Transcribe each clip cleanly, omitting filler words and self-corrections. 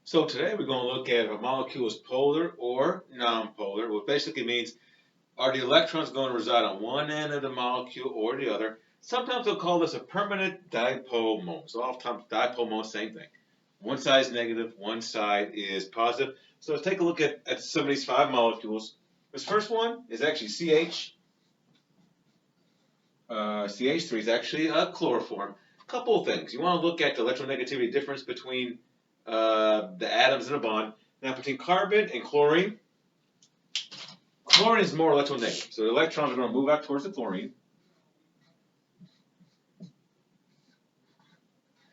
So today we're going to look at if a molecule is polar or nonpolar, which basically means are the electrons going to reside on one end of the molecule or the other? Sometimes they'll call this a permanent dipole moment. So oftentimes dipole moment, same thing. One side is negative, one side is positive. So let's take a look at some of these five molecules. This first one is actually CH. CH3 is actually a chloroform. A couple of things. You want to look at the electronegativity difference between the atoms in a bond. Now, between carbon and chlorine, chlorine is more electronegative. So the electrons are going to move out towards the chlorine.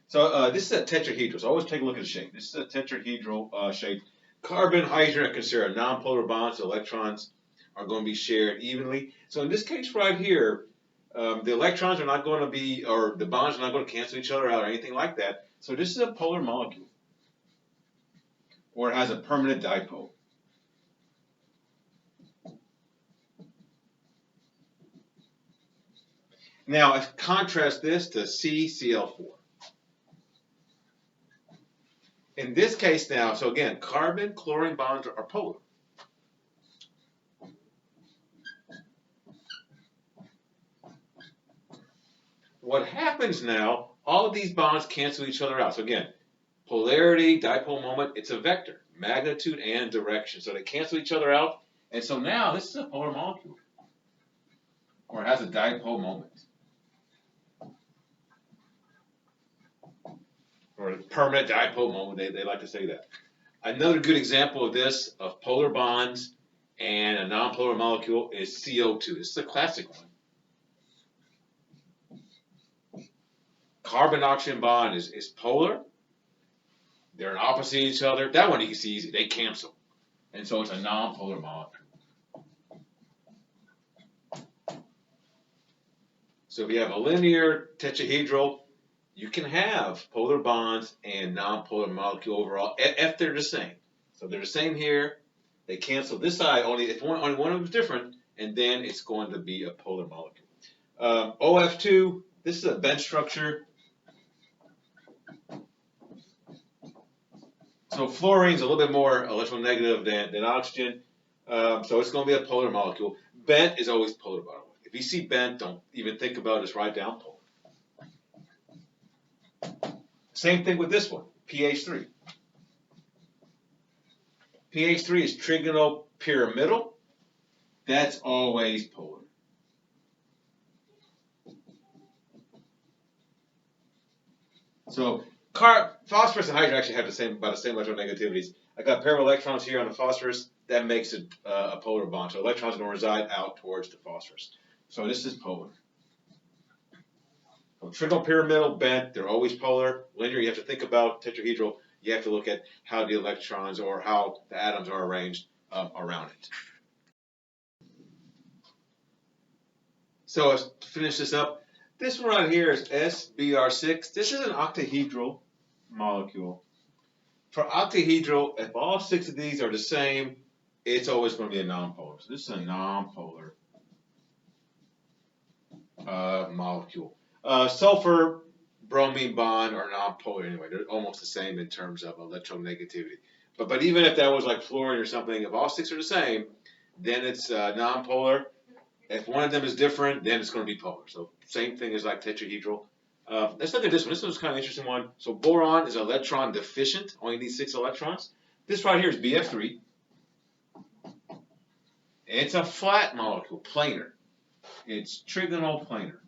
So this is a tetrahedral. So always take a look at the shape. This is a tetrahedral shape. Carbon, hydrogen are considered a nonpolar bond, so electrons are going to be shared evenly. So in this case right here, the electrons are not going to be, or the bonds are not going to cancel each other out or anything like that. So this is a polar molecule, or it has a permanent dipole. Now, I contrast this to CCl4. In this case now, so again, carbon-chlorine bonds are polar. What happens now, all of these bonds cancel each other out. So again, polarity, dipole moment, it's a vector, magnitude and direction. So they cancel each other out. And so now this is a polar molecule, or it has a dipole moment, or a permanent dipole moment. They like to say that. Another good example of this, of polar bonds and a nonpolar molecule, is CO2. This is a classic one. Carbon-oxygen bond is polar. They're opposite each other. That one you can see easy. They cancel. And so it's a nonpolar molecule. So if you have a linear tetrahedral, you can have polar bonds and nonpolar molecule overall if they're the same. So they're the same here. They cancel this side only if only one of them is different, and then it's going to be a polar molecule. OF2, this is a bent structure. So fluorine is a little bit more electronegative than oxygen, so it's going to be a polar molecule. Bent is always polar, by the way. If you see bent, don't even think about it, just write down polar. Same thing with this one, PH3. PH3 is trigonopyramidal. That's always polar. So phosphorus and hydrogen actually have about the same electronegativities. I got a pair of electrons here on the phosphorus. That makes it a polar bond. So electrons are going to reside out towards the phosphorus. So this is polar. So trigonopyramidal, bent, they're always polar. Linear, you have to think about tetrahedral. You have to look at how the electrons or how the atoms are arranged around it. So to finish this up, this one right here is SBr6. This is an octahedral molecule. For octahedral, if all six of these are the same, it's always going to be a nonpolar. So this is a nonpolar molecule. Sulfur, bromine bond are nonpolar anyway. They're almost the same in terms of electronegativity. But even if that was like fluorine or something, if all six are the same, then it's nonpolar. If one of them is different, then it's going to be polar. So same thing as like tetrahedral. Let's look at this one. This one's kind of an interesting one. So boron is electron deficient, only needs 6 electrons. This right here is Bf3. It's a flat molecule, planar. It's trigonoplanar.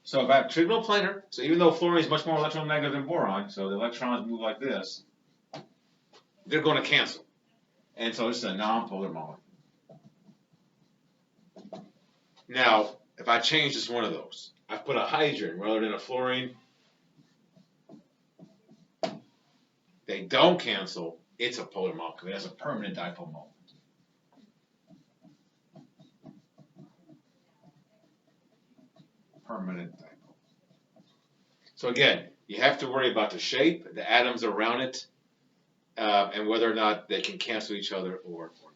So if I have trigonoplanar, so even though fluorine is much more electronegative than boron, so the electrons move like this, they're going to cancel. And so this is a nonpolar molecule. Now, if I change just one of those, I put a hydrogen rather than a fluorine, they don't cancel. It's a polar molecule. It has a permanent dipole moment. Permanent dipole. So again, you have to worry about the shape, the atoms around it, and whether or not they can cancel each other or not.